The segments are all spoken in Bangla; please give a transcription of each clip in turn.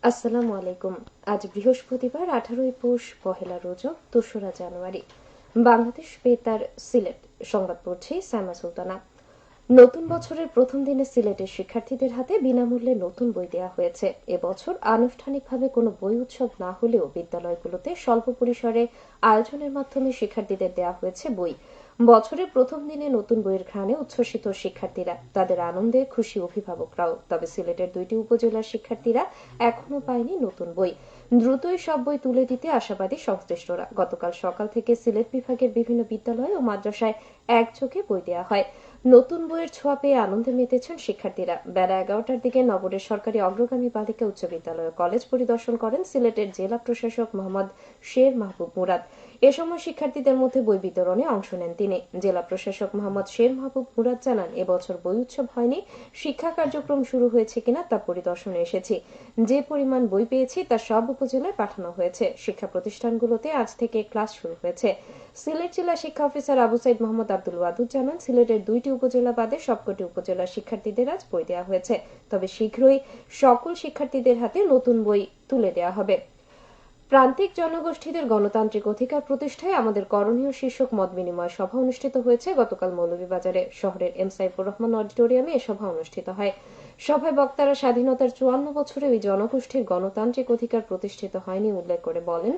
আসসালামু আলাইকুম। আজ বৃহস্পতিবার 18 পৌষ পহেলা রজব 2রা জানুয়ারি। বাংলাদেশ বেতার সিলেট সংবাদ পড়ছি সাইমা সুলতানা। নতুন বছরের প্রথম দিনে সিলেটের শিক্ষার্থীদের হাতে বিনামূল্যে নতুন বই দেওয়া হয়েছে। এবছর আনুষ্ঠানিকভাবে কোনো বই উৎসব না হলেও বিদ্যালয়গুলোতে স্বল্প পরিসরে আয়োজনের মাধ্যমে শিক্ষার্থীদের দেওয়া হয়েছে বই। বছরের প্রথম দিনে নতুন বইয়ের ঘ্রাণে উচ্ছ্বসিত শিক্ষার্থীরা, তাদের আনন্দে খুশি অভিভাবকরাও। তবে সিলেটের 2টি উপজেলার শিক্ষার্থীরা এখনো পায়নি নতুন বই। দ্রুতই সব বই তুলে দিতে আশাবাদী সংশ্লিষ্টরা। গতকাল সকাল থেকে সিলেট বিভাগের বিভিন্ন বিদ্যালয় ও মাদ্রাসায় একযোগে বই দেওয়া হয়। নতুন বইয়ের ছোঁয়া পেয়ে আনন্দে মেতেছেন শিক্ষার্থীরা। বেলা 11টার দিকে নগরের সরকারি অগ্রগামী বালিকা উচ্চ বিদ্যালয় কলেজ পরিদর্শন করেন সিলেটের জেলা প্রশাসক মোহাম্মদ শের মাহবুব মুরাদ। এ সময় শিক্ষার্থীদের মধ্যে বই বিতরণে অংশ নেন তিনি। জেলা প্রশাসক মোহাম্মদ শের মাহবুব মুরাদ জানান, এবছর বই উৎসব হয়নি, শিক্ষা কার্যক্রম শুরু হয়েছে কিনা তা পরিদর্শনে এসেছি। যে পরিমাণ বই পেয়েছি তা সব উপজেলায় পাঠানো হয়েছে। শিক্ষা প্রতিষ্ঠানগুলোতে আজ থেকে ক্লাস শুরু হয়েছে। সিলেট জেলা শিক্ষা অফিসার আবু সাইদ মোহাম্মদ আব্দুল ওয়াদুদ জানান, সিলেটের 2টি উপজেলা বাদে সবকটি উপজেলার শিক্ষার্থীদের আজ বই দেওয়া হয়েছে। তবে শীঘ্রই সকল শিক্ষার্থীদের হাতে নতুন বই তুলে দেওয়া হবে। প্রান্তিক জনগোষ্ঠীদের গণতান্ত্রিক অধিকার প্রতিষ্ঠায় আমাদের করণীয় শীর্ষক মত বিনিময় সভা অনুষ্ঠিত হয়েছে গতকাল মৌলভীবাজারে। শহরের এম সাইফুর রহমান অডিটোরিয়ামে এ সভা অনুষ্ঠিত হয়। সভায় বক্তারা স্বাধীনতার 54 বছরে ওই জনগোষ্ঠীর গণতান্ত্রিক অধিকার প্রতিষ্ঠিত হয়নি উল্লেখ করে বলেন,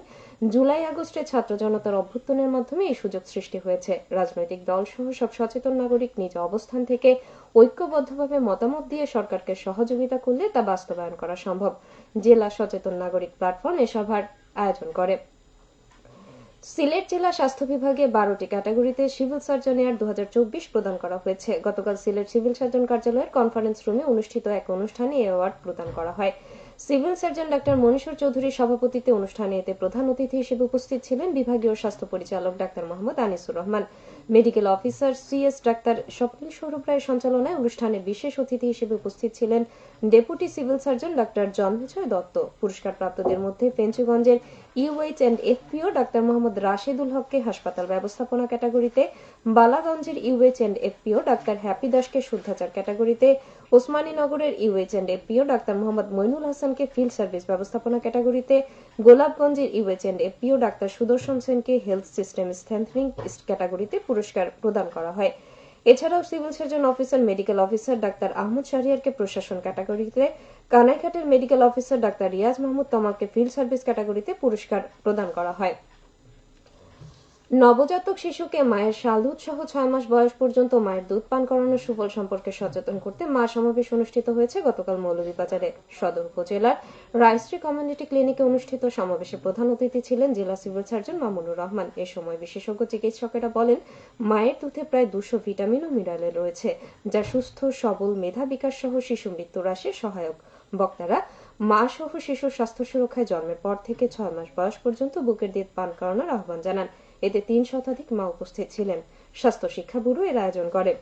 জুলাই আগস্টে ছাত্র জনতার অভ্যুত্থানের মাধ্যমে এই সুযোগ সৃষ্টি হয়েছে। রাজনৈতিক দল সহ সব সচেতন নাগরিক নিজ অবস্থান থেকে ঐক্যবদ্ধভাবে মতামত দিয়ে সরকারকে সহযোগিতা করলে তা বাস্তবায়ন করা সম্ভব। জেলা সচেতন নাগরিক প্ল্যাটফর্ম এ সভার আয়োজন করে। সিলেট জেলা স্বাস্থ্য বিভাগে 12টি ক্যাটাগরিতে সিভিল সার্জন এয়ার 2024 প্রদান করা হয়েছে। গতকাল সিলেট সিভিল সার্জন কার্যালয়ের কনফারেন্স রুমে অনুষ্ঠিত এক অনুষ্ঠানে এই অ্যাওয়ার্ড প্রদান করা হয়। সিভিল সার্জন ডাক্তার মনীশ্বর চৌধুরীর সভাপতিত্বে অনুষ্ঠানে এতে প্রধান অতিথি হিসেবে উপস্থিত ছিলেন বিভাগীয় স্বাস্থ্য পরিচালক doctor Mohammad Anisur Rahman. Medical officer CS doctor Swapnil Sourav রায়ের সঞ্চালনায় অনুষ্ঠানে বিশেষ অতিথি হিসেবে উপস্থিত ছিলেন deputy civil surgeon doctor Janmejoy Dutta. পুরস্কারপ্রাপ্তদের মধ্যে ফেঞ্চুগঞ্জের UH and FPO doctor Mohammad Rashedul হককে হাসপাতাল ব্যবস্থাপনা ক্যাটাগরিতে, বালাগঞ্জের UH and FPO doctor Happy দাসকে শুদ্ধাচার ক্যাটাগরিতে, ওসমানীনগরের UH and FPO doctor Mohammad Moinul হাসানকে ফিল্ড সার্ভিস ব্যবস্থাপনা ক্যাটাগরিতে, গোলাপগঞ্জের UH and FPO doctor Sudarshan সেনকে হেলথ সিস্টেম স্ট্রেংথেনিং ক্যাটাগরিতে পুরস্কার প্রদান করা হয়। এছাড়াও civil surgeon officer medical officer doctor Ahmad শাহরিয়ারকে প্রশাসন ক্যাটাগরিতে, কানাইঘাটের medical officer doctor Riaz Mahmud তমালকে ফিল্ড সার্ভিস ক্যাটাগরিতে পুরস্কার প্রদান করা হয়। নবজাতক শিশুকে মায়ের শাল দুধ সহ 6 মাস বয়স পর্যন্ত মায়ের দুধ পান করানোর সুফল সম্পর্কে সচেতন করতে মা সমাবেশ অনুষ্ঠিত হয়েছে গতকাল মৌলভীবাজারে। সদর উপজেলার রায়শ্রী কমিউনিটি ক্লিনিকে অনুষ্ঠিত সমাবেশে প্রধান অতিথি ছিলেন জেলা সিভিল সার্জন মামুনুর রহমান। এ সময় বিশেষজ্ঞ চিকিৎসকেরা বলেন, মায়ের দুধে প্রায় 200 ভিটামিন ও মিনারেল রয়েছে, যা সুস্থ সবল মেধা বিকাশ সহ শিশু মৃত্যু হ্রাসে সহায়ক। বক্তারা মা সহ শিশুর স্বাস্থ্য সুরক্ষায় জন্মের পর থেকে 6 মাস বয়স পর্যন্ত বুকের দুধ পান করানোর আহ্বান জানান। এতে 3 শতাধিক মা উপস্থিত ছিলেন। স্বাস্থ্য শিক্ষা ব্যুরো এর আয়োজন করে।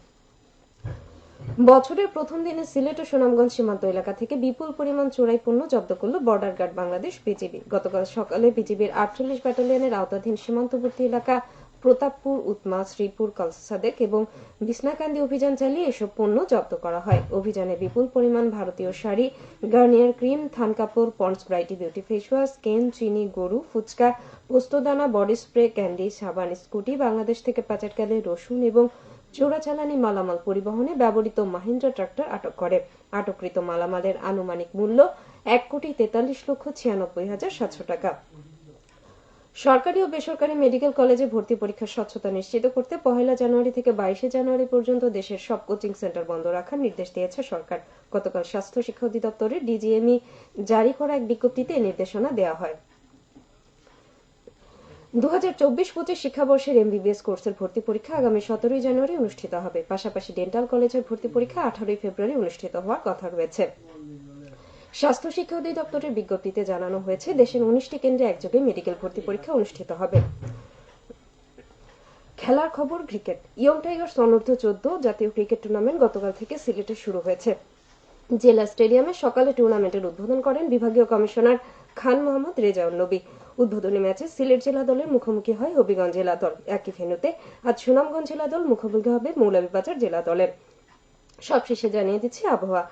বছরের প্রথম দিনে সিলেট ও সুনামগঞ্জ সীমান্ত এলাকা থেকে বিপুল পরিমাণ চোরাই পণ্য জব্দ করল বর্ডার গার্ড বাংলাদেশ বিজিবি। গতকাল সকালে বিজিবির 48 ব্যাটালিয়নের আওতাধীন সীমান্তবর্তী এলাকা প্রতাপপুর, উতমা, শ্রীপুর, কলসাদেক এবং বিছনাকান্দি অভিযান চালিয়ে এসব পণ্য জব্দ করা হয়। অভিযানে বিপুল পরিমাণ ভারতীয় শাড়ি, গার্নিয়ার ক্রিম, থান কাপড়, পন্ডস ব্রাইটি বিউটি ফেস ওয়াশ, কেন, চিনি, গরু, ফুচকা, পোস্তদানা, বডি স্প্রে, ক্যান্ডি, সাবান, স্কুটি, বাংলাদেশ থেকে পাচারকালে রসুন এবং চোরাচালানি মালামাল পরিবহনে ব্যবহৃত মাহিন্দ্রা ট্রাক্টর আটক করে। আটককৃত মালামালের আনুমানিক মূল্য 1,43,96,700 টাকা। সরকারি ও বেসরকারি মেডিকেল কলেজে ভর্তি পরীক্ষার স্বচ্ছতা নিশ্চিত করতে 1 জানুয়ারি থেকে 22 জানুয়ারি পর্যন্ত দেশের সব কোচিং সেন্টার বন্ধ রাখার নির্দেশ দিয়েছে সরকার। গতকাল স্বাস্থ্য শিক্ষা অধিদপ্তরের ডিজিএমই জারি করা এক বিজ্ঞপ্তিতে এই নির্দেশনা দেওয়া হয়। 2024-25 শিক্ষাবর্ষের এমবিবিএস কোর্সের ভর্তি পরীক্ষা আগামী 17 জানুয়ারি অনুষ্ঠিত হবে। পাশাপাশি ডেন্টাল কলেজের ভর্তি পরীক্ষা 18 ফেব্রুয়ারি অনুষ্ঠিত হওয়ার কথা রয়েছে। স্বাস্থ্য শিক্ষা অধিদপ্তরের বিজ্ঞপ্তিতে জানানো হয়েছে, দেশের 19টি কেন্দ্রে একযোগে মেডিকেল ভর্তি পরীক্ষা অনুষ্ঠিত হবে। খেলার খবর, ক্রিকেট। ইয়ং টাইগার্স অনূর্ধ্ব 14 জাতীয় ক্রিকেট টুর্নামেন্ট গতকাল থেকে সিলেটে শুরু হয়েছে। জেলা স্টেডিয়ামে সকালে টুর্নামেন্টের উদ্বোধন করেন বিভাগীয় কমিশনার খান মোহাম্মদ রেজাউল নবী। উদ্বোধনী ম্যাচে সিলেট জেলা দলের মুখোমুখি হয় হবিগঞ্জ জেলা দল। একই ভেন্যুতে আজ সুনামগঞ্জ জেলা দল মুখোমুখি হবে মৌলভীবাজার জেলা দলের। সবশেষে জানিয়ে দিচ্ছি আবহাওয়া।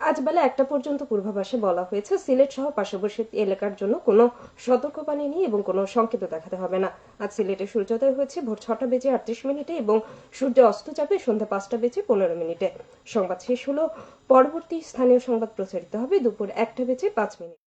আজ বেলা 1টা পর্যন্ত পূর্বাভাসে বলা হয়েছে সিলেট সহ পার্শ্ববর্তী এলাকার জন্য কোনো সতর্কবাণী নেই এবং কোনো সংকেত দেখাতে হবে না। আজ সিলেটে সূর্যোদয় হয়েছে ভোর 6টা বেজে 38 মিনিটে এবং সূর্য অস্ত যাবে সন্ধ্যা 5টা বেজে 15 মিনিটে। সংবাদ শেষ হলো। পরবর্তী স্থানীয় সংবাদ প্রচারিত হবে দুপুর 1টা বেজে 5 মিনিট।